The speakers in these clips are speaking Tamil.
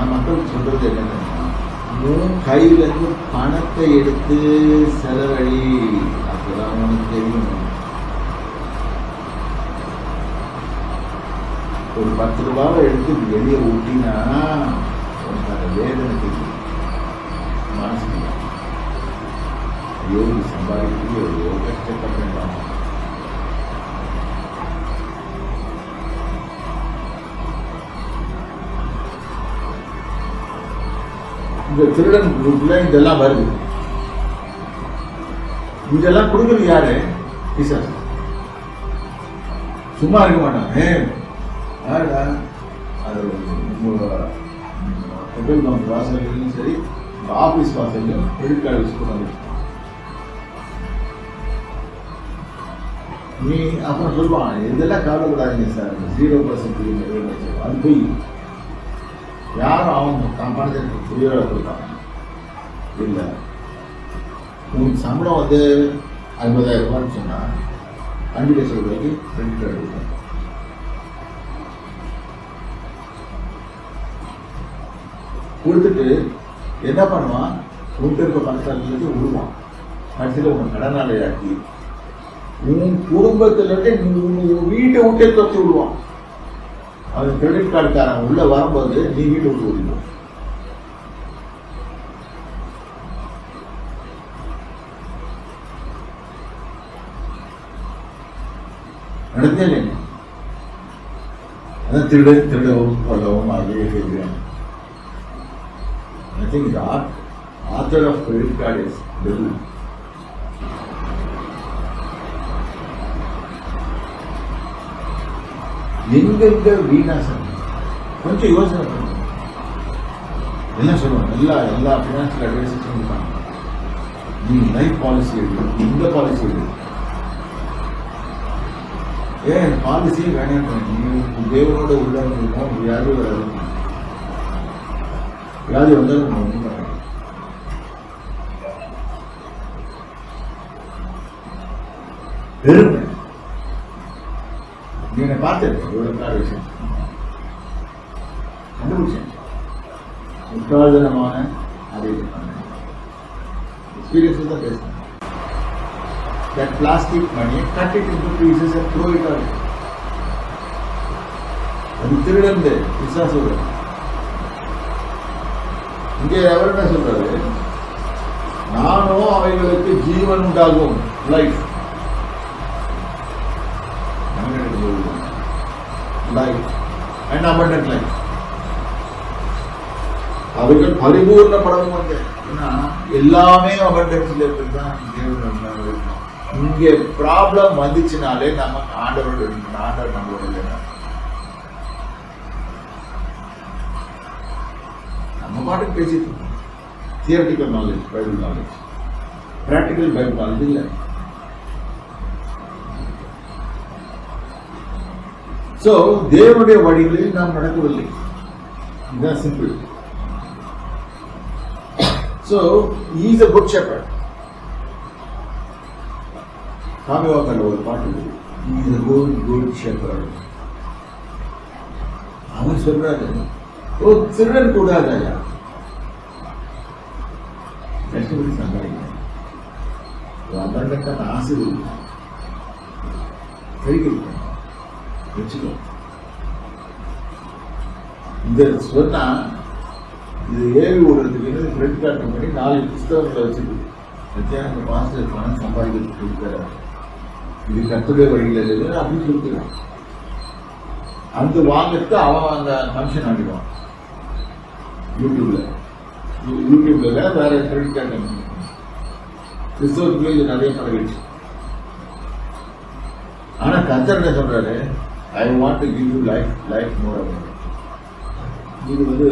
நான் மக்களுக்கு சொல்றது என்னன்னா, உன் கையில இருந்து பணத்தை எடுத்து செலவழி, அப்பதான் உனக்கு தெரியும். ஒரு 10 ரூபாவை எடுத்து வெளியே ஊட்டினா உனக்கு அந்த வேதனை தெரியும். மனசுக்கு ஐயோ சம்பாதிக்கிறது எவ்வளோ கஷ்டப்பட்டேன். இந்த திருடன் குரூப்ல இதெல்லாம் வருது. இதெல்லாம் கொடுக்குறது யாரு? பிசாசு. சும்மா இருக்க மாட்டாங்க. பெட்ரோல் பங்க் வாசல்லையும் சரி, ஆபீஸ் வாசல்லையும் கிரெடிட் கார்டு வச்சு கொண்டு வந்து நீ அப்புறம் சொல்லுவான், இதெல்லாம் கவலைப்படாதீங்க சார், 0% அது போய் யாரும் அவங்க பணத்தை உயிரோட கொடுத்தாங்க. இல்லை, உங்களுக்கு சம்பளம் வந்து 50,000 ரூபான்னு சொன்னா 5 லட்சம் ரூபாய்க்கு கிரெடிட் கார்டு கொடுத்தாங்க. கொடுத்துட்டு என்ன பண்ணுவான், உன்ட்டு இருக்க பணத்தை விடுவான். கடைசியில் உன் கடனாளையாக்கி உன் குடும்பத்திலிருந்து வீட்டை விட்டே தொத்தி விடுவான். அது கிரெடிட் கார்டுக்காரன் உள்ள வரும்போது நீ வீட்டை விட்டு ஓடிடுவோம். நடந்தே இல்லைங்க. அதான் திருடவும் கொள்ளவும் அதே கேட்கிறேன். I think the author of credit card is devil. எங்கெங்க வீணாசம் கொஞ்சம் யோசனை பண்ணுங்க. என்ன சொல்லுவாங்க, எல்லா ஃபினான்ஷியல் அட்வைஸும் சொல்லிப்பாங்க, நீ லைஃப் பாலிசி எடு, இந்த பாலிசி எடு. ஏன் பாலிசியே வேணாம், நீ தேவனோட உள்ள வியாதி வராது. வியாதி வந்தாலும் நம்ம ஒன்றும் பண்ண பெருமை. நீங்க பார்த்துருக்கேன் இவ்வளவு விஷயம் கண்டுபிடிச்சேன். உற்சாகமான அதை எக்ஸ்பீரியன்ஸ் தான் பேசுறேன். That plastic money, cut it into pieces and throw it out. அது திருடன் பிசாசு. இங்கே அவர் என்ன சொல்றாரு, நானும் அவைகளுக்கு ஜீவன் உண்டாகும், லைஃப் அண்ட் அபண்டன்ட் லைஃப். அவைகள் பரிபூர்ணப்படவும் வந்து எல்லாமே அபண்டன்ஸ்ல இருக்குதான். இங்க ப்ராப்ளம் வந்துச்சுனாலே நமக்கு ஆண்டவர் நம்மளோட இல்லைன்னா நம்ம பாட்டுக்கு பேசிட்டு இருக்கோம். Theoretical knowledge, Bible knowledge, practical Bible knowledge இல்லை. சோ தேவனுடைய வழிகளில் நாம் நடக்கவில்லை. இதுதான் simple. So he is a good shepherd. காமிவாக்கல்ல ஒரு பாட்டு இருக்கு, he is a good shepherd. அவன் சொல்றாரு, ஓ திருடன் கூடாதா, கஷ்டப்பட்டு சம்பாதிக்க அபண்டன்டான ஆசை கழிக்க வச்சுக்கோ. இந்த சொன்னா இது ஏவி விடுறதுக்கு கிரெடிட் கார்டு கம்பெனி 4 புஸ்தகங்களை வச்சுருக்கு. மத்தியானம் மாஸ்டர் பணம் சம்பாதிக்கிறதுக்கு கொடுக்குறாரு, இது கத்துடைய வழியில் இல்லை அப்படின்னு சொல்லிக்கிறான். அந்த வாங்கிறதுக்கு அவன் அந்த கமிஷன் ஆகிடுவான். யூடியூப்ல வேற கிரெடிட் கார்டு கம்பெனி கிறிஸ்தவத்துக்குள்ள இது நிறைய பரவிடுச்சு. ஆனா கர்த்தர் என்ன சொல்றாரு, I want to give you life more abundant. இது வந்து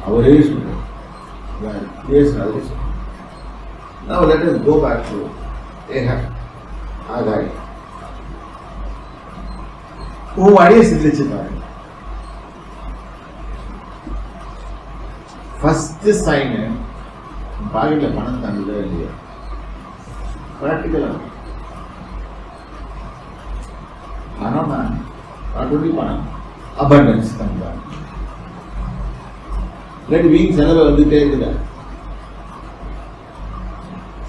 அவரே சொல்றாரு, அவரே சொல்றாரு. Now let us go back to Ahab. ஆகாய் உன் வழியை சிந்திச்சு பாருங்க. ஃபர்ஸ்ட் சைன் பாக்கெட்ல பணம் தந்ததா இல்லையா? பிராக்டிக்கலா பணம், பணம் அபண்டன்ஸ் தந்தாங்க. இல்லாட்டி வீண் செலவை வந்துட்டே இருக்குத.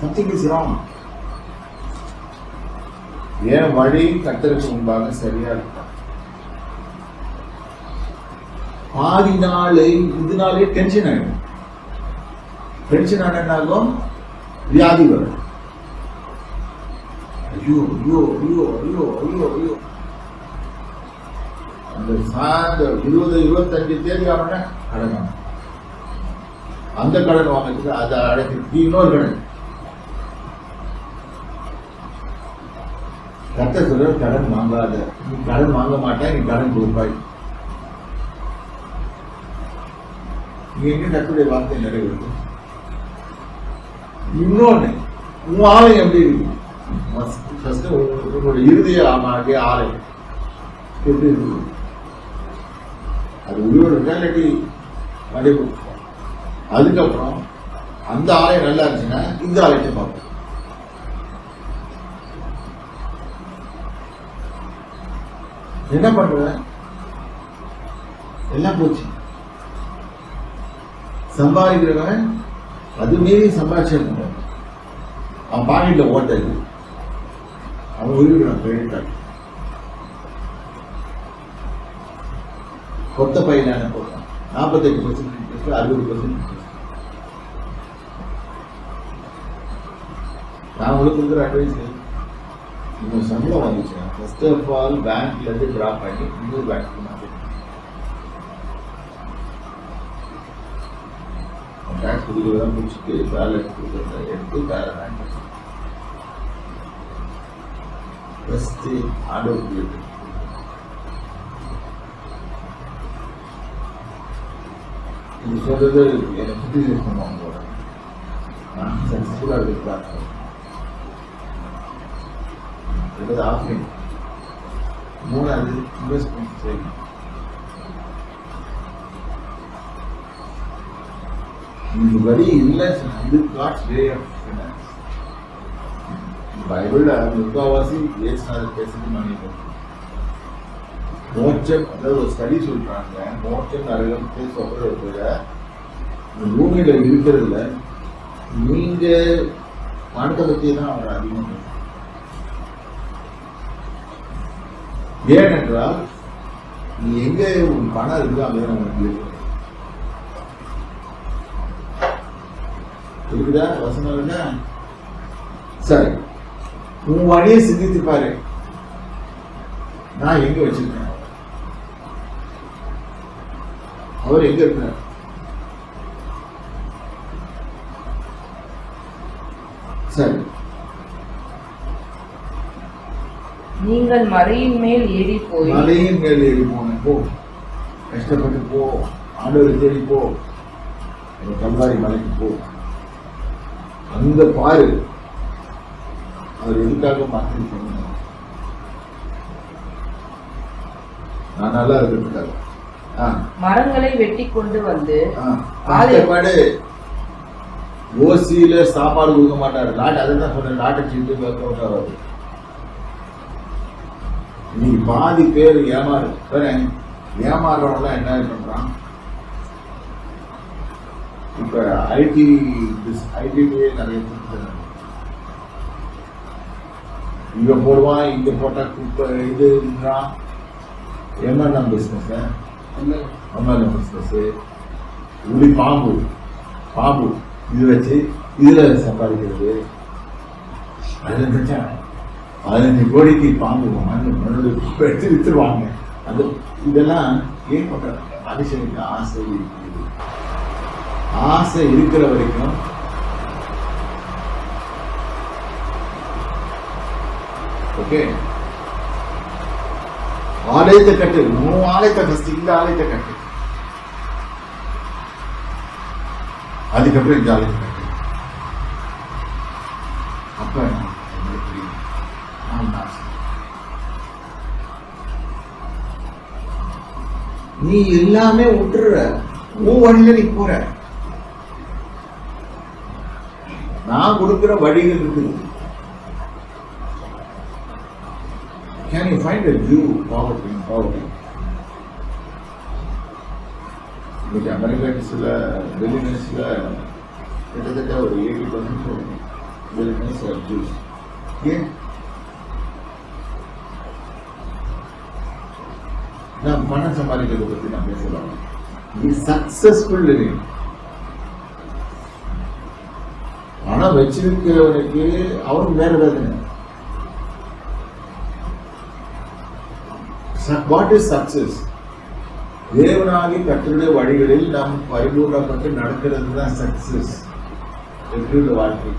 Something is wrong. ஏன் வழி கர்த்தருக்கு முன்பாக சரியா இருக்கும். பாதி நாள் இதனாலே டென்ஷன் ஆயிடும். டென்ஷன் ஆனாலும் வியாதி வரும். ஐயோ ஐயோ ஐயோ ஐயோ ஐயோ ஐயோ. அந்த 20-25 தேதி ஆன கடன் வாங்க. அந்த கடன் வாங்கிறதுக்கு அதை அடைக்கிறதுக்கு இன்னொரு கடன். கர்த்தர் சொல்ற கடன் வாங்காத. நீ கடன் வாங்க மாட்டேன், நீ கடன் கொடுப்பாய். நீ எங்க கர்த்தருடைய வார்த்தை நிறைவேறுது? இன்னொன்னு, உன் ஆலயம் எப்படி இருக்கு? உன்னோட இறுதிய ஆலயம் எப்படி இருக்கு? அது உயிரோடு இருக்கா இல்லாட்டி நடைபெறும். அதுக்கப்புறம் அந்த ஆலயம் நல்லா இருந்துச்சுன்னா இந்த ஆலயத்தை பார்ப்போம். என்ன பண்ற? எல்லாம் போச்சு. சம்பாதிக்கிறவன் அது மீறி சம்பாதிச்சு அவன் பாக்கெட்ல ஓட்ட இருக்கு. அவன் உயிரிழந்தான் கிரெடிட் கார்டு. கொத்த பையனான போட்டான். 48% 60%. நான் உங்களுக்கு இருக்கிற அட்வைஸ், இன்னும் சம்பளம் வந்துச்சுன்னா ஃபர்ஸ்ட் ஆஃப் ஆல் பேங்க்ல இருந்து டிராப் பண்ணி இன்னொரு பேங்க் மாற்றி டேக்ஸ் கொடுக்குறதா முடிச்சுட்டு பேலன்ஸ் கொடுக்குறத எடுத்து வேற பேங்க் ஃபர்ஸ்ட் ஆர்டர் கொடுத்து இது சொல்றது என்னை கிரிட்டிசைஸ் பண்ணுவாங்க. நான் சக்ஸஸ்ஃபுல்லாக இருக்கிறாங்க. ஆஃபரிங். மூணாவது இன்வெஸ்ட்மெண்ட் செய்யணும். இந்த வரி இல்லை. இது காட்ஸ் வே ஆஃப் ஃபைனான்ஸ். பைபிள்ல முக்காவாசி ஏசுநாத பேசுறது மனிதன் மோட்சம். அதாவது ஒரு ஸ்டடி சொல்றாங்க, மோட்சம் நரகத்தை சொல்றத விட இந்த பூமியில இருக்கிறதுல நீங்க பணத்தை பத்தி தான் அவர் அதிகமாக. ஏனென்றால் நீ எங்க உன் பணம் இருக்குதோ அங்கதான் உனக்கு இருக்குதா வசனம் இல்ல. சரி, உன் வழியை சிந்தித்து பாரு. நான் எங்க வச்சிருக்கேன்? அவர் எங்க இருக்கிறார்? சரி, நீங்கள் மலையின் மேல் ஏறி போய் போன போ, கஷ்டப்பட்டு போ, ஆண்டவரை தேடி போ, கல்வாரி மலைக்கு போ, அங்க பாரு அவர் எதுக்காக மாற்றி சொன்ன. நான் நல்லா இருக்கிறதுக்காக மரங்களை வெட்டி கொண்டு வந்து ஆலைப்பாடு ஓசியில சாப்பாடு கொடுக்க மாட்டாரு. லாட் அதான் சொன்ன, லாட்டை சீட்டு ஆகாது. நீ பாதி பேர் ஏமாறுறவங்களாம் என்ன பண்றான்? இப்ப ஐடிலேயே நிறைய இங்க போடுவான், இங்க போட்டா குப்பை இது எம்எல்எம் பிசினஸ், எம்எல்எம் பிசினஸ், இப்படி பாம்பு இது வச்சு இதுல சம்பாதிக்கிறது. அதுல நினைச்சா 15 கோடிக்கு பாம்பு எடுத்து வித்துருவாங்க. அது இதெல்லாம் ஏன் பண்றாங்க? மனுஷனுக்கு ஆசை இருக்குது. ஆசை இருக்கிற வரைக்கும் ஓகே. ஆலயத்தை கட்டு, 3 ஆலயத்தை ஃபர்ஸ்ட் இந்த ஆலயத்தை கட்டு, அதுக்கப்புறம் இந்த ஆலயத்தை கட்டு. அப்ப நீ எல்லாமே விட்டுற, உன் வழியில நீ போற. நான் கொடுக்கிற வழிகள் இருக்குது. Can you find a view poverty in poverty? இன்னைக்கு அமெரிக்கன்ஸில் பில்லியனர்ஸில் கிட்டத்தட்ட ஒரு 80% பில்லியனர்ஸ் ஆர் ஜூஸ். ஏன் நான் பணம் சம்பாதிக்கிறத பற்றி நான் பேசலாம். Successful living. பணம் வச்சிருக்கிறவனுக்கு அவனுக்கு வேற வேதனை. What is success? தேவனாகி கர்த்தருடைய வழிகளில் நாம் பரிபூர்ணப்பட்டு நடக்கிறது தான் சக்சஸ். வெற்றியுள்ள வாழ்க்கை.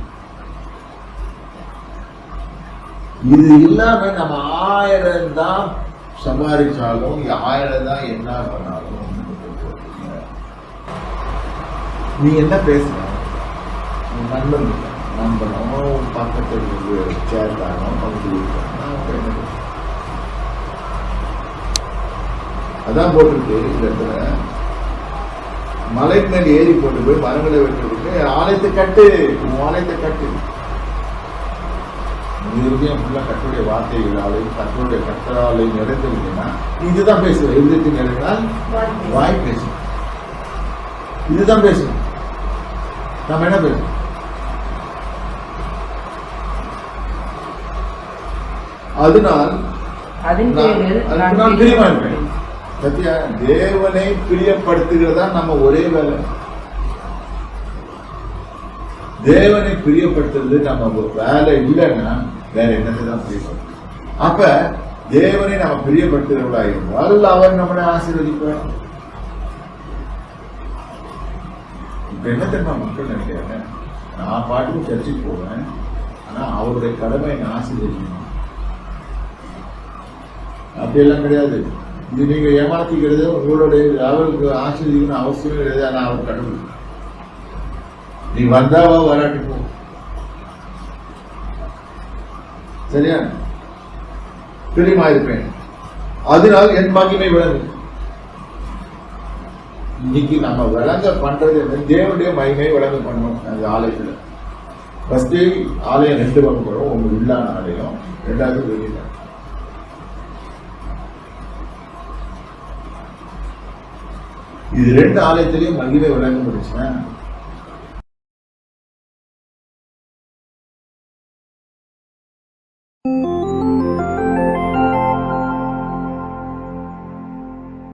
இது இல்லாம நம்ம 1000 தான் சம்பாதிச்சாலும் 1000 தான் என்ன பண்ணாலும் நீ என்ன பேசுற? நண்பனோ பக்கத்தில் சேர்ந்தானோ பக்கத்தில் அதான் போட்டிருக்கு இந்த இடத்துல. மலை மேல் ஏறி போட்டு போய் மரங்களை வெட்டுறதுக்கு ஆலயத்தை கட்டு, ஆலயத்தை கட்டு. கட்டுடைய வார்த்தைகளாலே கட்டுடைய கட்டளாலை நிறைந்திருந்தீங்கன்னா இதுதான் பேசுவேன். இருதயத்தின் நிறைந்தால் வாய் பேசும். இதுதான் பேசுவோம். நம்ம என்ன பேசுவோம்? அதனால் பிரியமா இருப்பேன். சத்தியா, தேவனை பிரியப்படுத்துகிறதா நம்ம ஒரே வேலை. தேவனை பிரியப்படுத்துறது நம்ம வேலை இல்லைன்னா வேற என்னத்தை தான் பிரியப்படுத்தும். அப்ப தேவனை நம்ம பிரியப்படுத்துகிறவர்களா இருந்தால் அவர் நம்மளை ஆசீர்வதிப்பார். இப்ப என்ன தெரியுமா மக்கள் நினைக்கிறாங்க? நான் பாட்டுக்கு சர்ச்சுக்கு போவேன், ஆனா அவருடைய கடமை நான் ஆசீர்வதிக்கணும். அப்படியெல்லாம் கிடையாது. இது நீங்க ஏமாத்திக்கிறது. உங்களுடைய அவருக்கு ஆசீர்வதிக்கணும் அவசியம் கிடையாது. ஆனா அவர் கடவுள். நீ வந்தாவா வராட்டி போ. சரியா? பிரியமா இருப்பேன், அதனால் என் மகிமை விளங்கும். இன்னைக்கு நம்ம விளங்க பண்றது தேவனுடைய மகிமை விளங்க பண்ணணும். அந்த ஆலயத்துல ஃபர்ஸ்ட் ஆலயம் 2 பக்கம் வரும். ஒன்று உள்ளான ஆலயம், 2வது வெளியில. இது 2 ஆலயத்திலையும் மகிமை விளங்க முடிச்சுன்னா